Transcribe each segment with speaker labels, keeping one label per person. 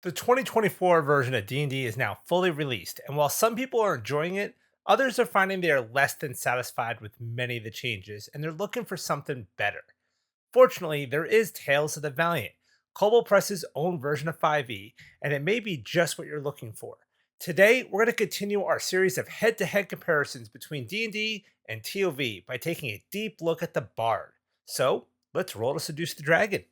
Speaker 1: The 2024 version of D&D is now fully released, and while some people are enjoying it, others are finding they are less than satisfied with many of the changes, and they're looking for something better. Fortunately, there is Tales of the Valiant, Kobold Press's own version of 5e, and it may be just what you're looking for. Today, we're going to continue our series of head-to-head comparisons between D&D and TOV by taking a deep look at the Bard. So, let's roll to seduce the dragon.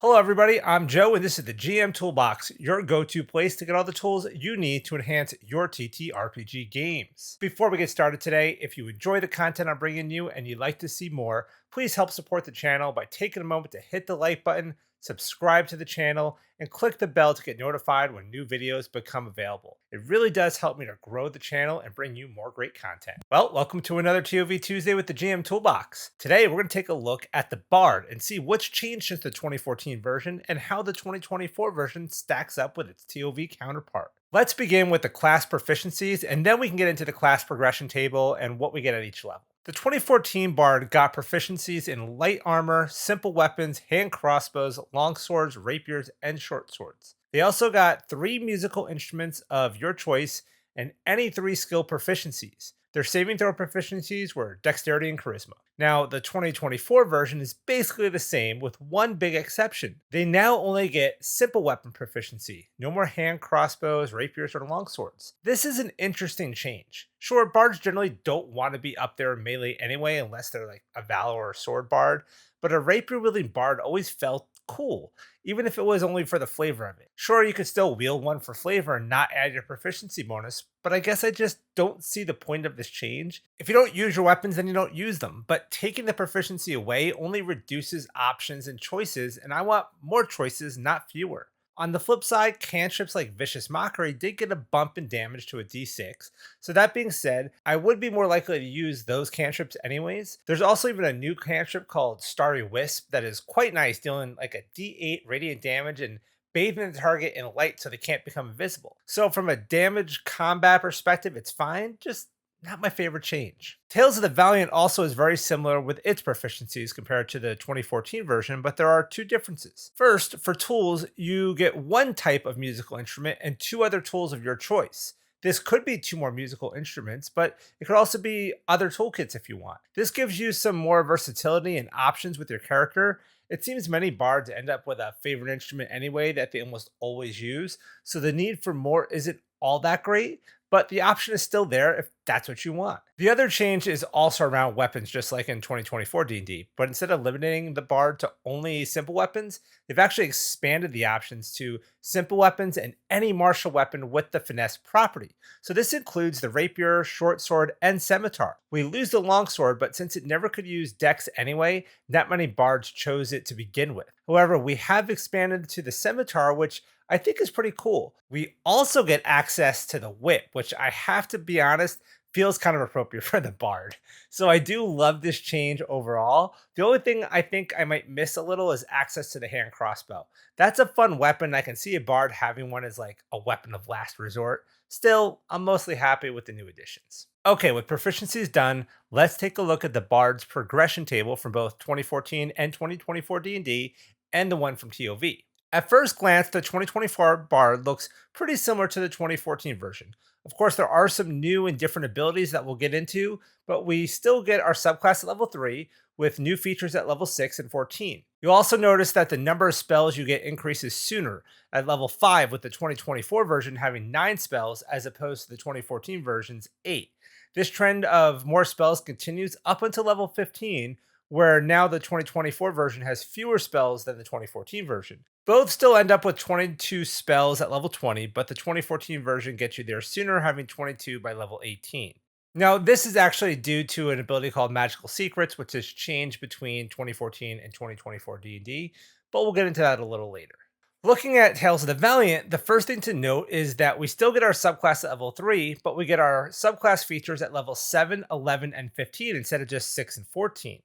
Speaker 1: Hello, everybody. I'm Joe, and this is the GM Toolbox, your go to place to get all the tools you need to enhance your TTRPG games. Before we get started today, if you enjoy the content I'm bringing you and you'd like to see more, please help support the channel by taking a moment to hit the like button, subscribe to the channel, and click the bell to get notified when new videos become available. It really does help me to grow the channel and bring you more great content. Well, welcome to another TOV Tuesday with the GM Toolbox. Today, we're going to take a look at the Bard and see what's changed since the 2014 version and how the 2024 version stacks up with its TOV counterpart. Let's begin with the class proficiencies, and then we can get into the class progression table and what we get at each level. The 2014 Bard got proficiencies in light armor, simple weapons, hand crossbows, long swords, rapiers, and short swords. They also got 3 musical instruments of your choice and any 3 skill proficiencies. Their saving throw proficiencies were dexterity and charisma. Now, the 2024 version is basically the same with one big exception. They now only get simple weapon proficiency. No more hand crossbows, rapiers, or longswords. This is an interesting change. Sure, bards generally don't want to be up there in melee anyway unless they're like a valor or sword bard, but a rapier wielding bard always felt cool, even if it was only for the flavor of it. Sure, you could still wield one for flavor and not add your proficiency bonus, but I guess I just don't see the point of this change. If you don't use your weapons, then you don't use them, but taking the proficiency away only reduces options and choices, and I want more choices, not fewer. On the flip side, cantrips like Vicious Mockery did get a bump in damage to a d6. So that being said, I would be more likely to use those cantrips anyways. There's also even a new cantrip called Starry Wisp that is quite nice, dealing like a d8 radiant damage and bathing the target in light so they can't become invisible. So from a damage combat perspective, it's fine, just not my favorite change. Tales of the Valiant also is very similar with its proficiencies compared to the 2014 version, but there are 2 differences. First, for tools, you get 1 type of musical instrument and 2 other tools of your choice. This could be 2 more musical instruments, but it could also be other toolkits if you want. This gives you some more versatility and options with your character. It seems many bards end up with a favorite instrument anyway that they almost always use, so the need for more isn't all that great, but the option is still there if that's what you want. The other change is also around weapons, just like in 2024 D&D, but instead of limiting the bard to only simple weapons, they've actually expanded the options to simple weapons and any martial weapon with the finesse property. So this includes the rapier, short sword, and scimitar. We lose the longsword, but since it never could use dex anyway, not many bards chose it to begin with. However, we have expanded to the scimitar, which I think is pretty cool. We also get access to the whip, which I have to be honest, feels kind of appropriate for the bard. So I do love this change overall. The only thing I think I might miss a little is access to the hand crossbow. That's a fun weapon. I can see a bard having one as like a weapon of last resort. Still, I'm mostly happy with the new additions. Okay, with proficiencies done, let's take a look at the bard's progression table from both 2014 and 2024 D&D and the one from TOV. At first glance, the 2024 Bard looks pretty similar to the 2014 version. Of course, there are some new and different abilities that we'll get into, but we still get our subclass at level 3 with new features at level 6 and 14. You'll also notice that the number of spells you get increases sooner at level 5 with the 2024 version having 9 spells as opposed to the 2014 version's 8. This trend of more spells continues up until level 15, where now the 2024 version has fewer spells than the 2014 version. Both still end up with 22 spells at level 20, but the 2014 version gets you there sooner, having 22 by level 18. Now, this is actually due to an ability called Magical Secrets, which has changed between 2014 and 2024 D&D, but we'll get into that a little later. Looking at Tales of the Valiant, the first thing to note is that we still get our subclass at level 3, but we get our subclass features at level 7, 11, and 15 instead of just 6 and 14.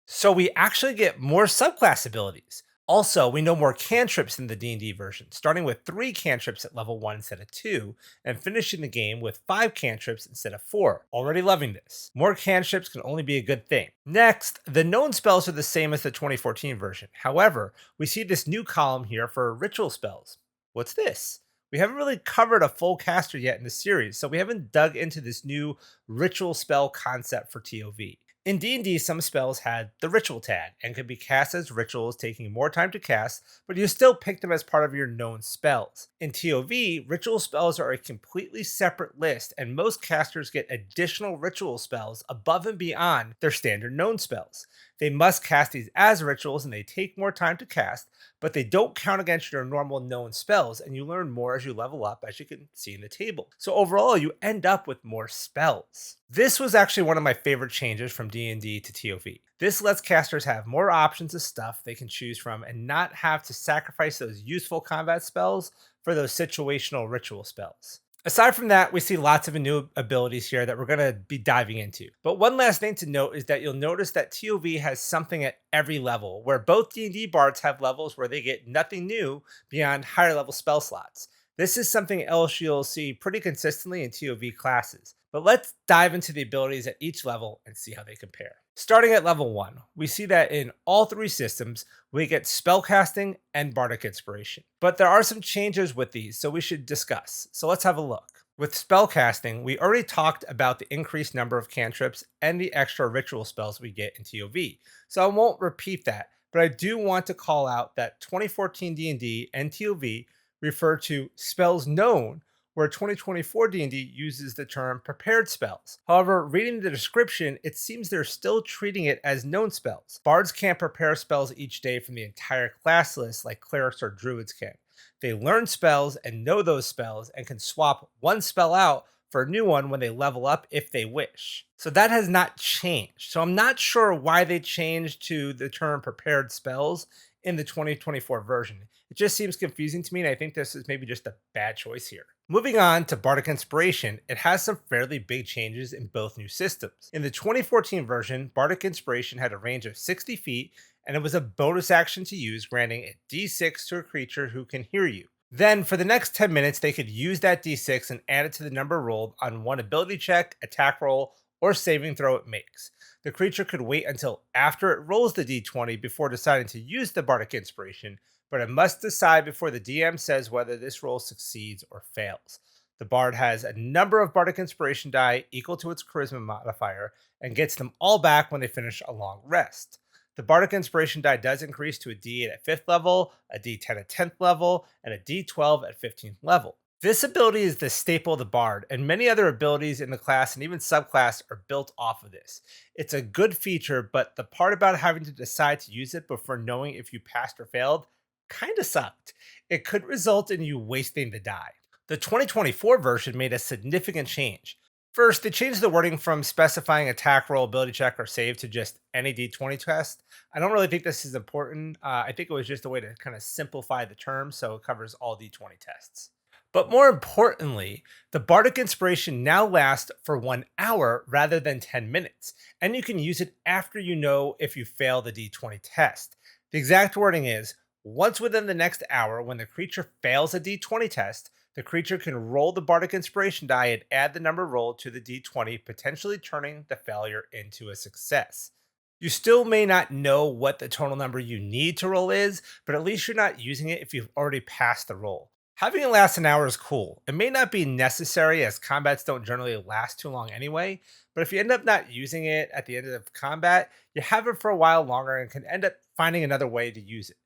Speaker 1: So we actually get more subclass abilities. Also, we know more cantrips in the D&D version, starting with 3 cantrips at level 1 instead of 2, and finishing the game with 5 cantrips instead of 4. Already loving this. More cantrips can only be a good thing. Next, the known spells are the same as the 2014 version. However, we see this new column here for ritual spells. What's this? We haven't really covered a full caster yet in the series, so we haven't dug into this new ritual spell concept for TOV. In D&D, some spells had the ritual tag and could be cast as rituals, taking more time to cast, but you still pick them as part of your known spells. In TOV, ritual spells are a completely separate list, and most casters get additional ritual spells above and beyond their standard known spells. They must cast these as rituals and they take more time to cast, but they don't count against your normal known spells, and you learn more as you level up, as you can see in the table. So overall, you end up with more spells. This was actually one of my favorite changes from D&D to TOV. This lets casters have more options of stuff they can choose from and not have to sacrifice those useful combat spells for those situational ritual spells. Aside from that, we see lots of new abilities here that we're going to be diving into. But one last thing to note is that you'll notice that TOV has something at every level, where both D&D bards have levels where they get nothing new beyond higher level spell slots. This is something else you'll see pretty consistently in TOV classes. But let's dive into the abilities at each level and see how they compare. Starting at level 1, we see that in all 3 systems, we get spellcasting and bardic inspiration. But there are some changes with these, so we should discuss. So let's have a look. With spellcasting, we already talked about the increased number of cantrips and the extra ritual spells we get in TOV, so I won't repeat that, but I do want to call out that 2014 D&D and TOV refer to spells known, where 2024 D&D uses the term prepared spells. However, reading the description, it seems they're still treating it as known spells. Bards can't prepare spells each day from the entire class list like clerics or druids can. They learn spells and know those spells and can swap one spell out for a new one when they level up if they wish. So that has not changed. So I'm not sure why they changed to the term prepared spells in the 2024 version. It just seems confusing to me, and I think this is maybe just a bad choice here. Moving on to Bardic Inspiration, it has some fairly big changes in both new systems. In the 2014 version, Bardic Inspiration had a range of 60 feet, and it was a bonus action to use, granting a d6 to a creature who can hear you. Then, for the next 10 minutes, they could use that d6 and add it to the number rolled on one ability check, attack roll, or saving throw it makes. The creature could wait until after it rolls the d20 before deciding to use the Bardic Inspiration, but it must decide before the DM says whether this roll succeeds or fails. The Bard has a number of Bardic Inspiration die equal to its Charisma modifier and gets them all back when they finish a long rest. The Bardic Inspiration die does increase to a D8 at 5th level, a D10 at 10th level, and a D12 at 15th level. This ability is the staple of the Bard, and many other abilities in the class and even subclass are built off of this. It's a good feature, but the part about having to decide to use it before knowing if you passed or failed kind of sucked. It could result in you wasting the die. The 2024 version made a significant change. First, they changed the wording from specifying attack roll, ability check, or save to just any d20 test. I don't really think this is important. I think it was just a way to kind of simplify the term so it covers all d20 tests. But more importantly, the Bardic Inspiration now lasts for 1 hour rather than 10 minutes, and you can use it after you know if you fail the d20 test. The exact wording is, once within the next hour, when the creature fails a d20 test, the creature can roll the Bardic Inspiration die and add the number rolled to the d20, potentially turning the failure into a success. You still may not know what the total number you need to roll is, but at least you're not using it if you've already passed the roll. Having it last an hour is cool. It may not be necessary as combats don't generally last too long anyway, but if you end up not using it at the end of combat, you have it for a while longer and can end up finding another way to use it.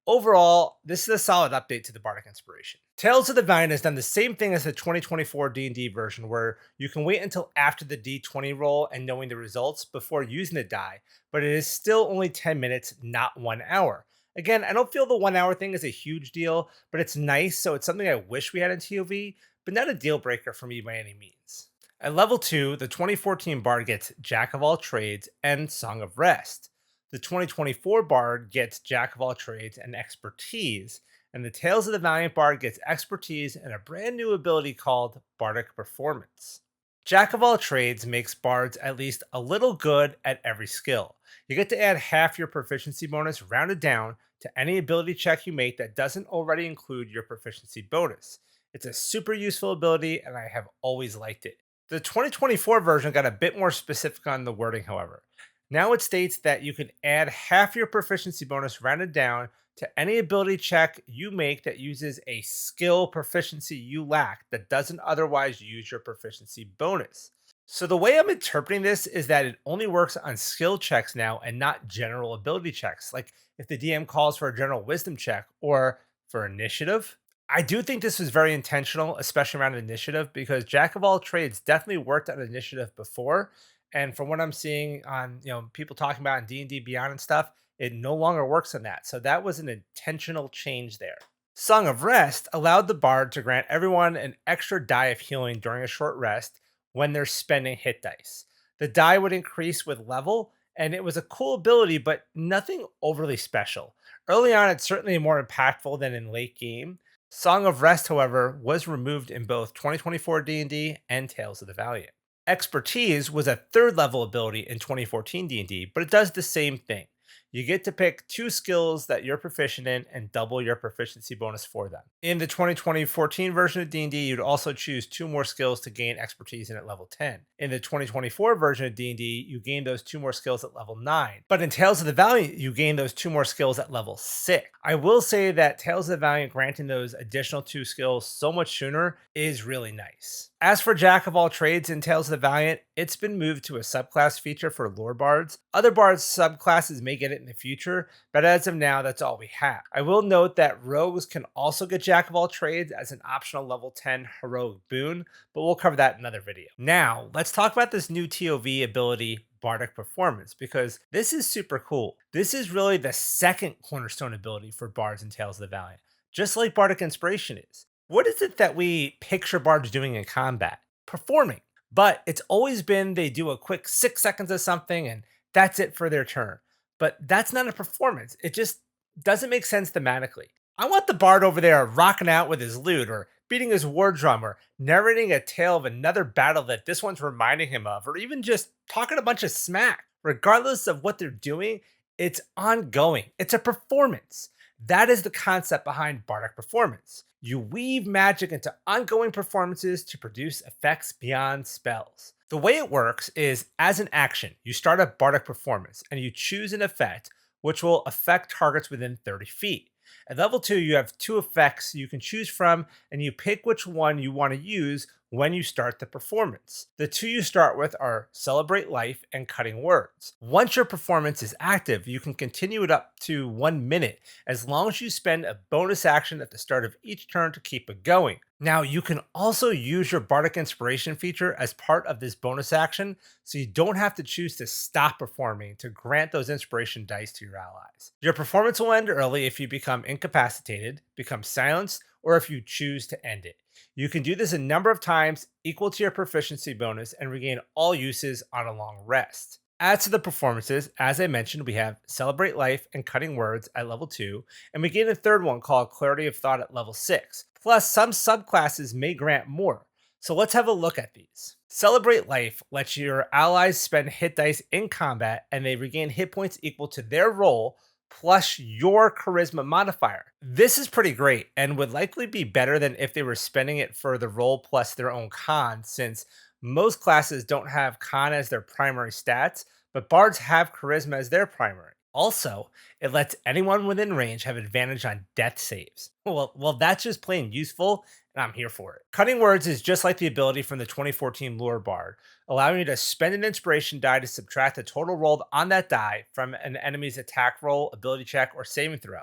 Speaker 1: Overall, this is a solid update to the Bardic Inspiration. Tales of the Valiant has done the same thing as the 2024 D&D version, where you can wait until after the D20 roll and knowing the results before using the die, but it is still only 10 minutes, not 1 hour. Again, I don't feel the 1 hour thing is a huge deal, but it's nice, so it's something I wish we had in TOV, but not a deal breaker for me by any means. At level 2, the 2014 Bard gets Jack of All Trades and Song of Rest. The 2024 Bard gets Jack of All Trades and Expertise, and the Tales of the Valiant Bard gets Expertise and a brand new ability called Bardic Performance. Jack of All Trades makes bards at least a little good at every skill. You get to add half your proficiency bonus rounded down to any ability check you make that doesn't already include your proficiency bonus. It's a super useful ability, and I have always liked it. The 2024 version got a bit more specific on the wording, however. Now it states that you can add half your proficiency bonus rounded down to any ability check you make that uses a skill proficiency you lack that doesn't otherwise use your proficiency bonus. So the way I'm interpreting this is that it only works on skill checks now and not general ability checks. Like if the DM calls for a general wisdom check or for initiative. I do think this was very intentional, especially around initiative, because Jack of all trades definitely worked on initiative before. And from what I'm seeing on people talking about in D&D Beyond and stuff, it no longer works on that. So that was an intentional change there. Song of Rest allowed the bard to grant everyone an extra die of healing during a short rest when they're spending hit dice. The die would increase with level, and it was a cool ability, but nothing overly special. Early on, it's certainly more impactful than in late game. Song of Rest, however, was removed in both 2024 D&D and Tales of the Valiant. Expertise was a third level ability in 2014 D&D, but it does the same thing. You get to pick 2 skills that you're proficient in and double your proficiency bonus for them. In the 2014 version of D&D, you'd also choose 2 more skills to gain expertise in at level 10. In the 2024 version of D&D, you gain those 2 more skills at level 9. But in Tales of the Valiant, you gain those 2 more skills at level 6. I will say that Tales of the Valiant granting those additional 2 skills so much sooner is really nice. As for Jack of all trades in Tales of the Valiant, it's been moved to a subclass feature for lore bards. Other bards subclasses may get it in the future, but as of now, that's all we have. I will note that rogues can also get Jack of all trades as an optional level 10 heroic boon, but we'll cover that in another video. Now, let's talk about this new TOV ability, Bardic Performance, because this is super cool. This is really the second cornerstone ability for bards in Tales of the Valiant, just like Bardic Inspiration is. What is it that we picture bards doing in combat? Performing. But it's always been they do a quick 6 seconds of something and that's it for their turn. But that's not a performance. It just doesn't make sense thematically. I want the bard over there rocking out with his lute or beating his war drum or narrating a tale of another battle that this one's reminding him of, or even just talking a bunch of smack. Regardless of what they're doing, it's ongoing. It's a performance. That is the concept behind Bardic Performance. You weave magic into ongoing performances to produce effects beyond spells. The way it works is, as an action, you start a Bardic Performance and you choose an effect which will affect targets within 30 feet. At level 2, you have 2 effects you can choose from, and you pick which one you want to use when you start the performance. The 2 you start with are Celebrate Life and Cutting Words. Once your performance is active, you can continue it up to 1 minute, as long as you spend a bonus action at the start of each turn to keep it going. Now, you can also use your Bardic Inspiration feature as part of this bonus action, so you don't have to choose to stop performing to grant those inspiration dice to your allies. Your performance will end early if you become incapacitated, become silenced, or if you choose to end it. You can do this a number of times equal to your proficiency bonus and regain all uses on a long rest. As to the performances, as I mentioned, we have Celebrate Life and Cutting Words at level 2, and we gain a third one called Clarity of Thought at level 6. Plus, some subclasses may grant more. So let's have a look at these. Celebrate Life lets your allies spend hit dice in combat and they regain hit points equal to their roll plus your charisma modifier. This is pretty great and would likely be better than if they were spending it for the roll plus their own con, since most classes don't have con as their primary stats, but bards have charisma as their primary. Also, it lets anyone within range have advantage on death saves. Well, that's just plain useful, and I'm here for it. Cutting Words is just like the ability from the 2014 Lore Bard, allowing you to spend an inspiration die to subtract the total rolled on that die from an enemy's attack roll, ability check, or saving throw.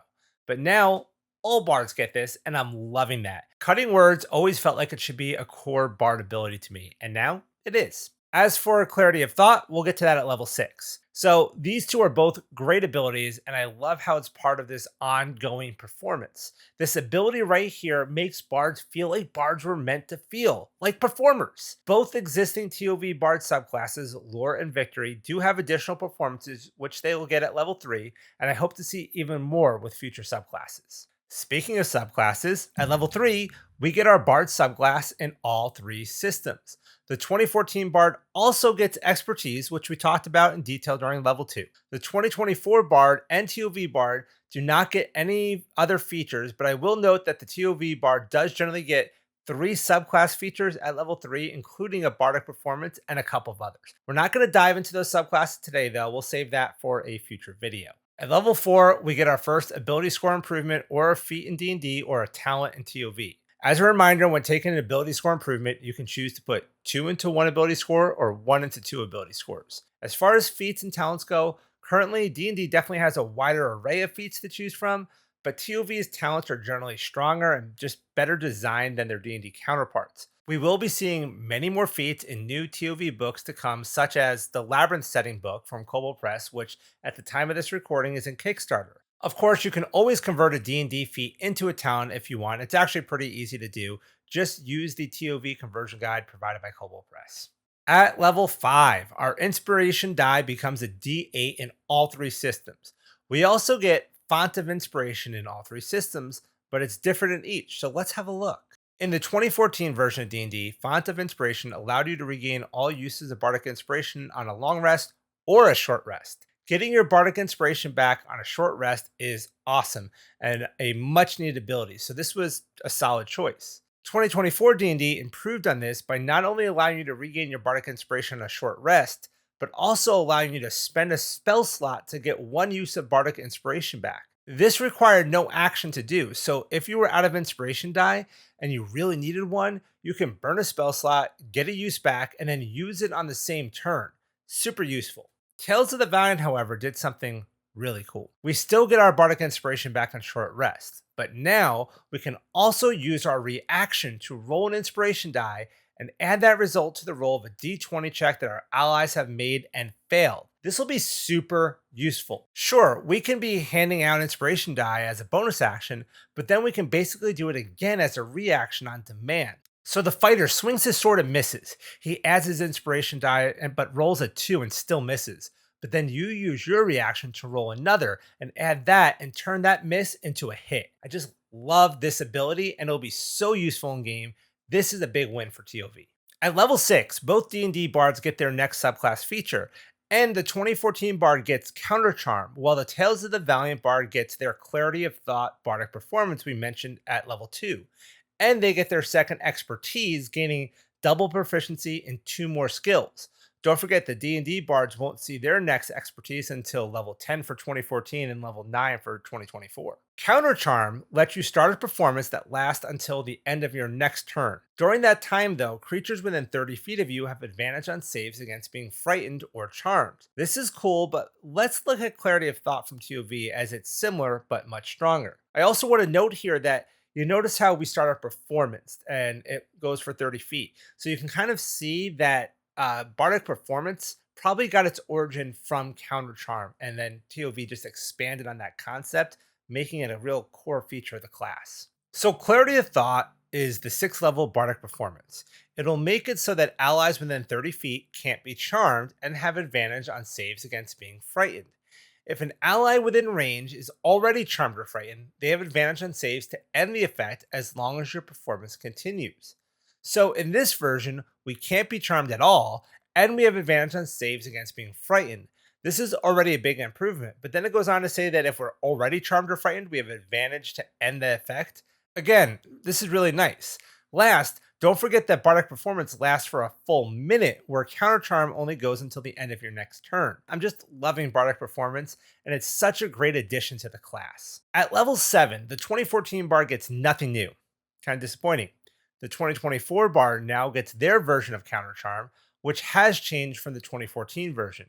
Speaker 1: But now, all bards get this, and I'm loving that. Cutting Words always felt like it should be a core bard ability to me, and now it is. As for Clarity of Thought, we'll get to that at level 6. So these 2 are both great abilities, and I love how it's part of this ongoing performance. This ability right here makes bards feel like bards were meant to feel, like performers. Both existing TOV bard subclasses, Lore and Victory, do have additional performances, which they will get at level 3, and I hope to see even more with future subclasses. Speaking of subclasses, at level 3, we get our Bard subclass in all 3 systems. The 2014 Bard also gets Expertise, which we talked about in detail during level 2. The 2024 Bard and TOV Bard do not get any other features, but I will note that the TOV Bard does generally get 3 subclass features at level 3, including a Bardic Performance and a couple of others. We're not going to dive into those subclasses today, though. We'll save that for a future video. At level 4, we get our first ability score improvement, or a feat in D&D, or a talent in TOV. As a reminder, when taking an ability score improvement, you can choose to put 2 into 1 ability score or 1 into 2 ability scores. As far as feats and talents go, currently D&D definitely has a wider array of feats to choose from, but TOV's talents are generally stronger and just better designed than their D&D counterparts. We will be seeing many more feats in new TOV books to come, such as the Labyrinth setting book from Kobold Press, which at the time of this recording is in Kickstarter. Of course, you can always convert a D&D feat into a talent if you want. It's actually pretty easy to do. Just use the TOV conversion guide provided by Kobold Press. At level 5, our inspiration die becomes a D8 in all 3 systems. We also get Font of Inspiration in all 3 systems, but it's different in each, so let's have a look. In the 2014 version of D&D, Font of Inspiration allowed you to regain all uses of Bardic Inspiration on a long rest or a short rest. Getting your Bardic Inspiration back on a short rest is awesome and a much needed ability, so this was a solid choice. 2024 D&D improved on this by not only allowing you to regain your Bardic Inspiration on a short rest, but also allowing you to spend a spell slot to get 1 use of Bardic Inspiration back. This required no action to do, so if you were out of Inspiration die and you really needed one, you can burn a spell slot, get a use back, and then use it on the same turn. Super useful. Tales of the Valiant, however, did something really cool. We still get our Bardic Inspiration back on short rest, but now we can also use our reaction to roll an Inspiration die and add that result to the roll of a d20 check that our allies have made and failed. This will be super useful. Sure, we can be handing out Inspiration die as a bonus action, but then we can basically do it again as a reaction on demand. So the fighter swings his sword and misses. He adds his Inspiration die but rolls a 2 and still misses. But then you use your reaction to roll another and add that and turn that miss into a hit. I just love this ability and it'll be so useful in game. This is a big win for TOV. At level 6, both D&D bards get their next subclass feature, and the 2014 bard gets Counter Charm, while the Tales of the Valiant Bard gets their Clarity of Thought Bardic Performance we mentioned at level 2. And they get their second expertise, gaining double proficiency in 2 more skills. Don't forget the D&D bards won't see their next expertise until level 10 for 2014 and level 9 for 2024. Counter Charm lets you start a performance that lasts until the end of your next turn. During that time, though, creatures within 30 feet of you have advantage on saves against being frightened or charmed. This is cool, but let's look at Clarity of Thought from TOV, as it's similar but much stronger. I also want to note here that you notice how we start our performance and it goes for 30 feet. So you can kind of see that Bardic Performance probably got its origin from Counter Charm, and then TOV just expanded on that concept, making it a real core feature of the class. So Clarity of Thought is the 6th level Bardic Performance. It'll make it so that allies within 30 feet can't be charmed and have advantage on saves against being frightened. If an ally within range is already charmed or frightened, they have advantage on saves to end the effect as long as your performance continues. So in this version, we can't be charmed at all, and we have advantage on saves against being frightened. This is already a big improvement, but then it goes on to say that if we're already charmed or frightened, we have advantage to end the effect. Again, this is really nice. Last, don't forget that Bardic Performance lasts for a full minute, where Counter Charm only goes until the end of your next turn. I'm just loving Bardic Performance, and it's such a great addition to the class. At level 7, the 2014 Bard gets nothing new. Kind of disappointing. The 2024 Bard now gets their version of Counter Charm, which has changed from the 2014 version.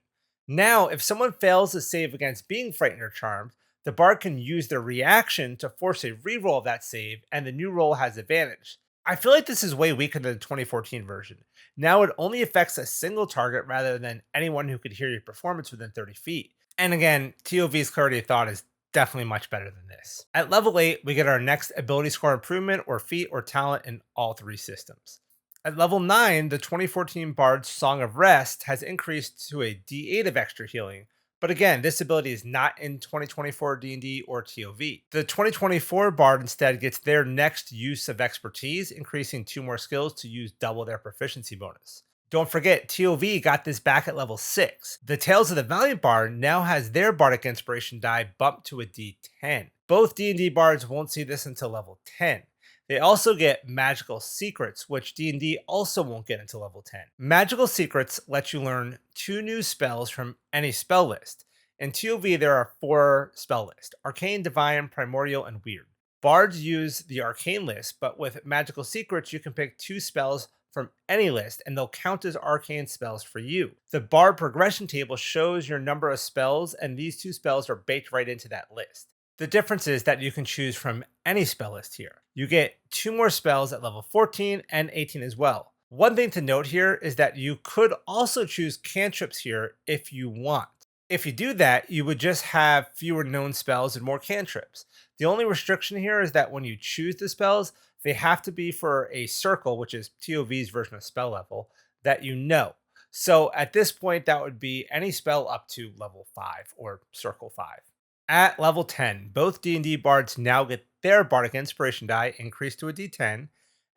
Speaker 1: Now, if someone fails to save against being frightened or charmed, the Bard can use their reaction to force a reroll of that save, and the new roll has advantage. I feel like this is way weaker than the 2014 version. Now it only affects a single target rather than anyone who could hear your performance within 30 feet. And again, TOV's Clarity of Thought is definitely much better than this. At level 8, we get our next ability score improvement or feat or talent in all 3 systems. At level 9, the 2014 Bard's Song of Rest has increased to a D8 of extra healing, but again, this ability is not in 2024 D&D or TOV. The 2024 Bard instead gets their next use of expertise, increasing 2 more skills to use double their proficiency bonus. Don't forget, TOV got this back at level 6. The Tales of the Valiant Bard now has their Bardic Inspiration die bumped to a D10. Both D&D bards won't see this until level 10. They also get Magical Secrets, which D&D also won't get until level 10. Magical Secrets lets you learn 2 new spells from any spell list. In TOV, there are 4 spell lists: Arcane, Divine, Primordial, and Weird. Bards use the Arcane list, but with Magical Secrets, you can pick 2 spells from any list, and they'll count as arcane spells for you. The Bard progression table shows your number of spells, and these 2 spells are baked right into that list. The difference is that you can choose from any spell list here. You get 2 more spells at level 14 and 18 as well. One thing to note here is that you could also choose cantrips here if you want. If you do that, you would just have fewer known spells and more cantrips. The only restriction here is that when you choose the spells, they have to be for a circle, which is TOV's version of spell level, that you know. So at this point, that would be any spell up to level 5 or circle 5. At level 10, both D&D bards now get their Bardic Inspiration die increased to a D10.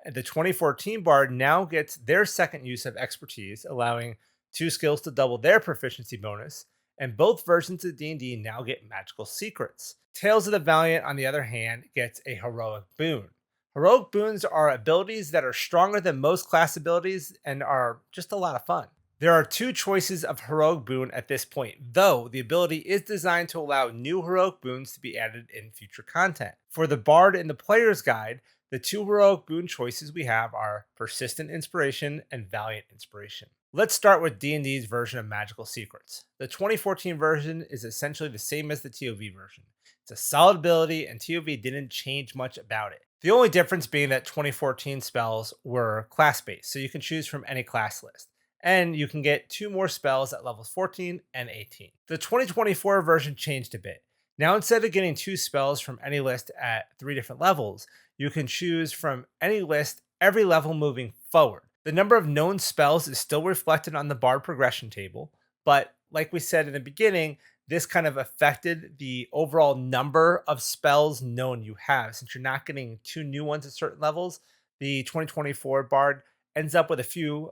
Speaker 1: And the 2014 bard now gets their second use of expertise, allowing 2 skills to double their proficiency bonus. And both versions of D&D now get Magical Secrets. Tales of the Valiant, on the other hand, gets a Heroic Boon. Heroic boons are abilities that are stronger than most class abilities and are just a lot of fun. There are 2 choices of Heroic Boon at this point, though the ability is designed to allow new Heroic Boons to be added in future content. For the Bard in the Player's Guide, the 2 Heroic Boon choices we have are Persistent Inspiration and Valiant Inspiration. Let's start with D&D's version of Magical Secrets. The 2014 version is essentially the same as the TOV version. It's a solid ability, and TOV didn't change much about it. The only difference being that 2014 spells were class-based, so you can choose from any class list. And you can get 2 more spells at levels 14 and 18. The 2024 version changed a bit. Now, instead of getting 2 spells from any list at 3 different levels, you can choose from any list every level moving forward. The number of known spells is still reflected on the Bard progression table, but like we said in the beginning, this kind of affected the overall number of spells known you have. Since you're not getting 2 new ones at certain levels, the 2024 Bard ends up with a few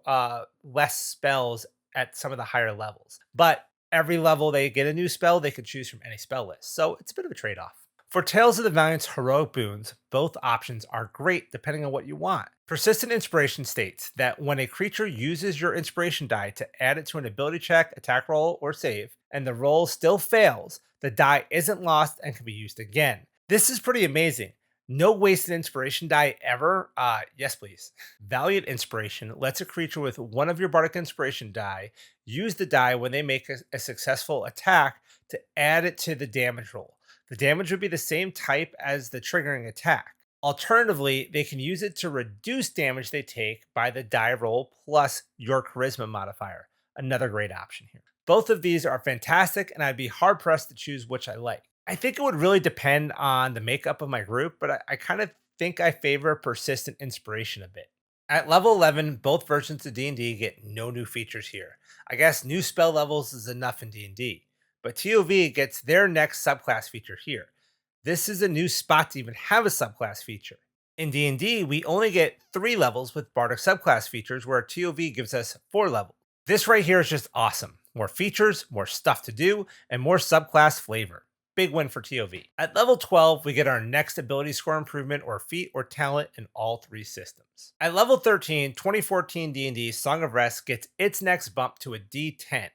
Speaker 1: less spells at some of the higher levels. But every level they get a new spell, they can choose from any spell list. So it's a bit of a trade-off. For Tales of the Valiant's Heroic Boons, both options are great depending on what you want. Persistent Inspiration states that when a creature uses your Inspiration die to add it to an ability check, attack roll, or save, and the roll still fails, the die isn't lost and can be used again. This is pretty amazing. No wasted Inspiration die ever? Yes, please. Valiant Inspiration lets a creature with one of your Bardic Inspiration die use the die when they make a successful attack to add it to the damage roll. The damage would be the same type as the triggering attack. Alternatively, they can use it to reduce damage they take by the die roll plus your charisma modifier. Another great option here. Both of these are fantastic, and I'd be hard pressed to choose which I like. I think it would really depend on the makeup of my group, but I kind of think I favor Persistent Inspiration a bit. At level 11, both versions of D&D get no new features here. I guess new spell levels is enough in D&D. But TOV gets their next subclass feature here. This is a new spot to even have a subclass feature. In D&D, we only get 3 levels with Bardic subclass features, where TOV gives us 4 levels. This right here is just awesome. More features, more stuff to do, and more subclass flavor. Big win for TOV. At level 12, we get our next ability score improvement or feat or talent in all 3 systems. At level 13, 2014 D&D Song of Rest gets its next bump to a D10.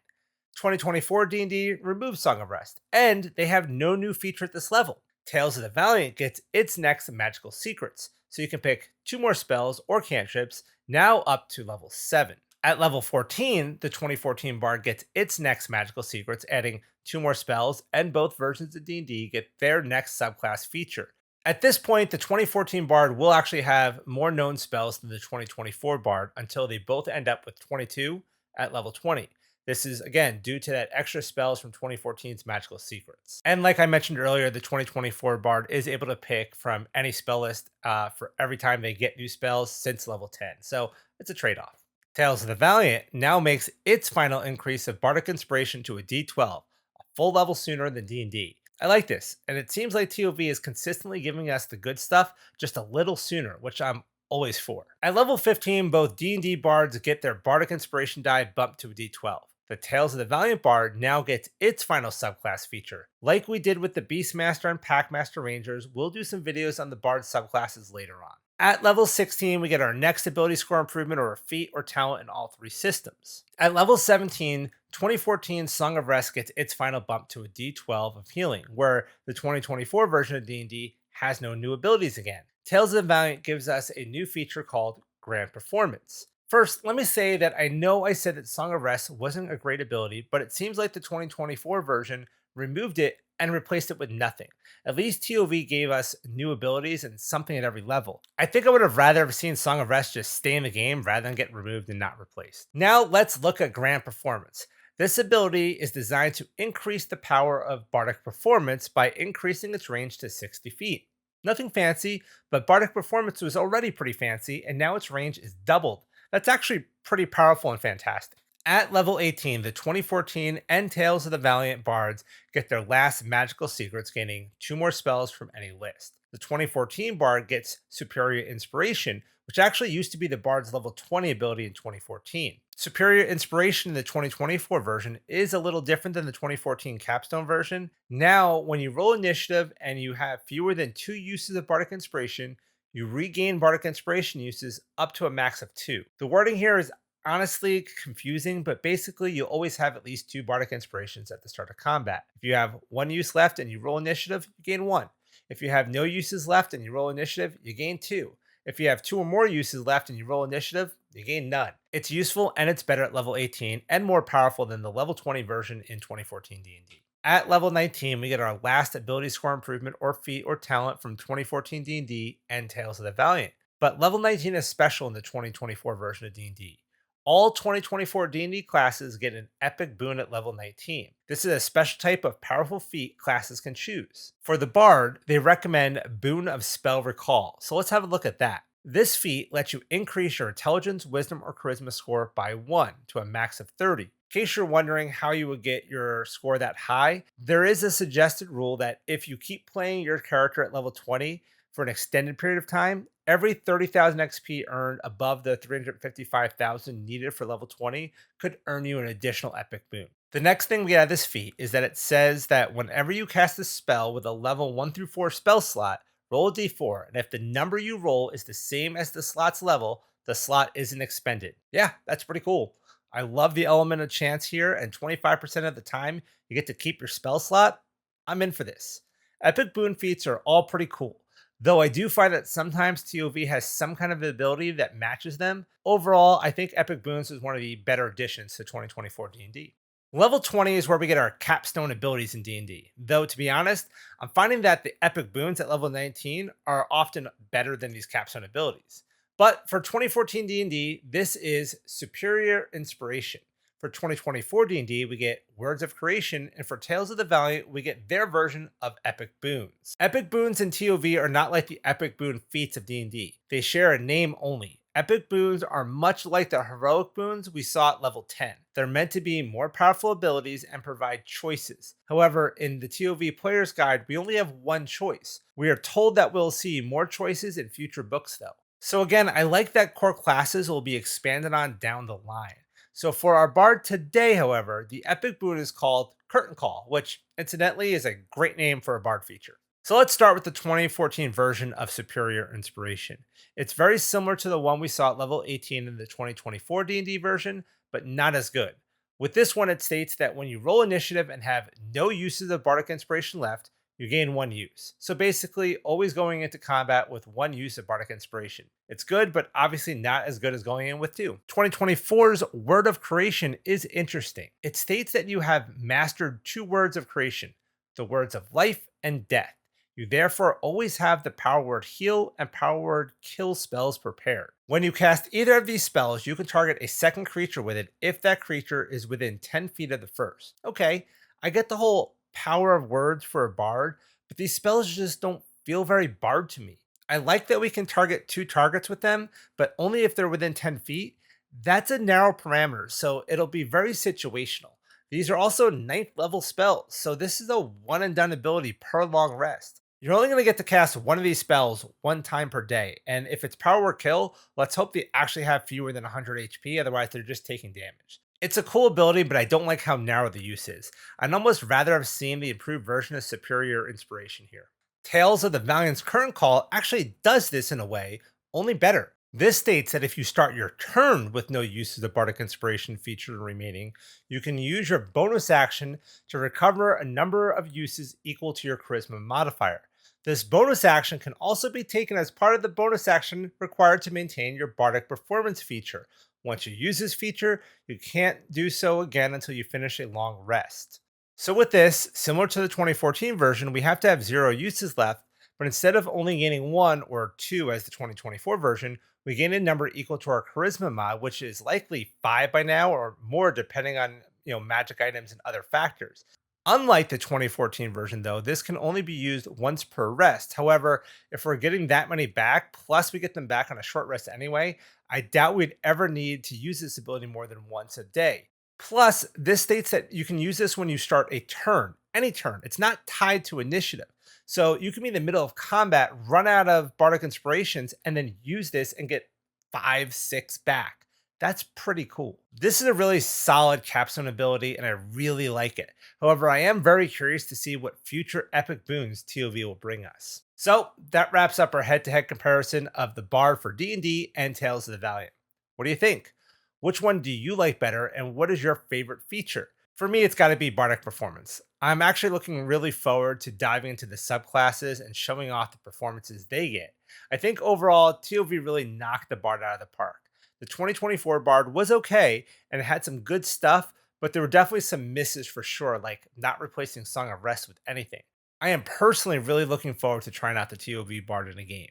Speaker 1: 2024 D&D removes Song of Rest, and they have no new feature at this level. Tales of the Valiant gets its next Magical Secrets, so you can pick 2 more spells or cantrips, now up to level 7. At level 14, the 2014 Bard gets its next Magical Secrets, adding 2 more spells, and both versions of D&D get their next subclass feature. At this point, the 2014 Bard will actually have more known spells than the 2024 Bard until they both end up with 22 at level 20. This is, again, due to that extra spells from 2014's Magical Secrets. And like I mentioned earlier, the 2024 Bard is able to pick from any spell list for every time they get new spells since level 10. So it's a trade-off. Tales of the Valiant now makes its final increase of Bardic Inspiration to a D12, a full level sooner than D&D. I like this, and it seems like TOV is consistently giving us the good stuff just a little sooner, which I'm always 4. At level 15, both D&D bards get their bardic inspiration die bumped to a D12. The Tales of the Valiant Bard now gets its final subclass feature. Like we did with the Beastmaster and Packmaster Rangers, we'll do some videos on the Bard subclasses later on. At level 16, we get our next ability score improvement or a feat or talent in all 3 systems. At level 17, 2014 Song of Rest gets its final bump to a D12 of healing, where the 2024 version of D&D has no new abilities again. Tales of the Valiant gives us a new feature called Grand Performance. First, let me say that I know I said that Song of Rest wasn't a great ability, but it seems like the 2024 version removed it and replaced it with nothing. At least TOV gave us new abilities and something at every level. I think I would have rather have seen Song of Rest just stay in the game rather than get removed and not replaced. Now let's look at Grand Performance. This ability is designed to increase the power of Bardic Performance by increasing its range to 60 feet. Nothing fancy, but Bardic Performance was already pretty fancy, and now its range is doubled. That's actually pretty powerful and fantastic. At level 18, the 2014 and Tales of the Valiant Bards get their last magical secrets, gaining 2 more spells from any list. The 2014 Bard gets Superior Inspiration, which actually used to be the Bard's level 20 ability in 2014. Superior Inspiration in the 2024 version is a little different than the 2014 Capstone version. Now, when you roll initiative and you have fewer than 2 uses of Bardic Inspiration, you regain Bardic Inspiration uses up to a max of 2. The wording here is honestly confusing, but basically you always have at least 2 Bardic Inspirations at the start of combat. If you have 1 use left and you roll initiative, you gain 1. If you have no uses left and you roll initiative, you gain 2. If you have 2 or more uses left and you roll initiative, you gain none. It's useful and it's better at level 18 and more powerful than the level 20 version in 2014 D&D. At level 19, we get our last ability score improvement or feat or talent from 2014 D&D and Tales of the Valiant. But level 19 is special in the 2024 version of D&D. All 2024 D&D classes get an epic boon at level 19. This is a special type of powerful feat classes can choose. For the Bard, they recommend Boon of Spell Recall, so let's have a look at that. This feat lets you increase your intelligence, wisdom, or charisma score by 1 to a max of 30. In case you're wondering how you would get your score that high, there is a suggested rule that if you keep playing your character at level 20 for an extended period of time, every 30,000 XP earned above the 355,000 needed for level 20 could earn you an additional epic boon. The next thing we get out of this feat is that it says that whenever you cast a spell with a level 1 through 4 spell slot, roll a d4, and if the number you roll is the same as the slot's level, the slot isn't expended. Yeah, that's pretty cool. I love the element of chance here, and 25% of the time you get to keep your spell slot. I'm in for this. Epic boon feats are all pretty cool, though I do find that sometimes TOV has some kind of ability that matches them. Overall, I think Epic Boons is one of the better additions to 2024 D&D. Level 20 is where we get our capstone abilities in D&D, though to be honest, I'm finding that the Epic Boons at level 19 are often better than these capstone abilities. But for 2014 D&D, this is Superior Inspiration. For 2024 D&D, we get Words of Creation, and for Tales of the Valiant, we get their version of Epic Boons. Epic Boons in TOV are not like the Epic Boon feats of D&D. They share a name only. Epic Boons are much like the Heroic Boons we saw at level 10. They're meant to be more powerful abilities and provide choices. However, in the TOV Player's Guide, we only have one choice. We are told that we'll see more choices in future books though. So again, I like that core classes will be expanded on down the line. So for our Bard today, however, the Epic Boon is called Curtain Call, which incidentally is a great name for a Bard feature. So let's start with the 2014 version of Superior Inspiration. It's very similar to the one we saw at level 18 in the 2024 D&D version, but not as good. With this one, it states that when you roll initiative and have no uses of Bardic Inspiration left, you gain 1 use. So basically, always going into combat with 1 use of Bardic Inspiration. It's good, but obviously not as good as going in with 2. 2024's Word of Creation is interesting. It states that you have mastered 2 words of creation, the words of life and death. You therefore always have the power word heal and power word kill spells prepared. When you cast either of these spells, you can target a second creature with it if that creature is within 10 feet of the first. Okay, I get the whole power of words for a bard, but these spells just don't feel very bard to me. I like that we can target 2 targets with them, but only if they're within 10 feet. That's a narrow parameter, so it'll be very situational. These are also 9th level spells, so this is a one and done ability per long rest. You're only going to get to cast one of these spells one time per day, and if it's power word kill, let's hope they actually have fewer than 100 HP, otherwise they're just taking damage. It's a cool ability, but I don't like how narrow the use is. I'd almost rather have seen the improved version of Superior Inspiration here. Tales of the Valiant's current call actually does this in a way, only better. This states that if you start your turn with no use of the Bardic Inspiration feature remaining, you can use your bonus action to recover a number of uses equal to your Charisma modifier. This bonus action can also be taken as part of the bonus action required to maintain your Bardic Performance feature. Once you use this feature, you can't do so again until you finish a long rest. So with this, similar to the 2014 version, we have to have 0 uses left, but instead of only gaining 1 or 2 as the 2024 version, we gain a number equal to our Charisma mod, which is likely 5 by now or more depending on magic items and other factors. Unlike the 2014 version, though, this can only be used once per rest. However, if we're getting that many back, plus we get them back on a short rest anyway, I doubt we'd ever need to use this ability more than once a day. Plus, this states that you can use this when you start a turn, any turn. It's not tied to initiative. So you can be in the middle of combat, run out of Bardic Inspirations, and then use this and get 5, 6 back. That's pretty cool. This is a really solid capstone ability, and I really like it. However, I am very curious to see what future epic boons TOV will bring us. So that wraps up our head-to-head comparison of the Bard for D&D and Tales of the Valiant. What do you think? Which one do you like better, and what is your favorite feature? For me, it's got to be Bardic Performance. I'm actually looking really forward to diving into the subclasses and showing off the performances they get. I think overall, TOV really knocked the Bard out of the park. The 2024 Bard was okay and it had some good stuff, but there were definitely some misses for sure, like not replacing Song of Rest with anything. I am personally really looking forward to trying out the TOV Bard in a game.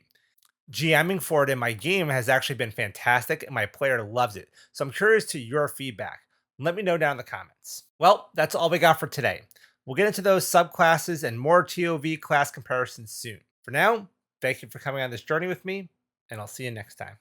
Speaker 1: GMing for it in my game has actually been fantastic and my player loves it, so I'm curious to your feedback. Let me know down in the comments. Well, that's all we got for today. We'll get into those subclasses and more TOV class comparisons soon. For now, thank you for coming on this journey with me, and I'll see you next time.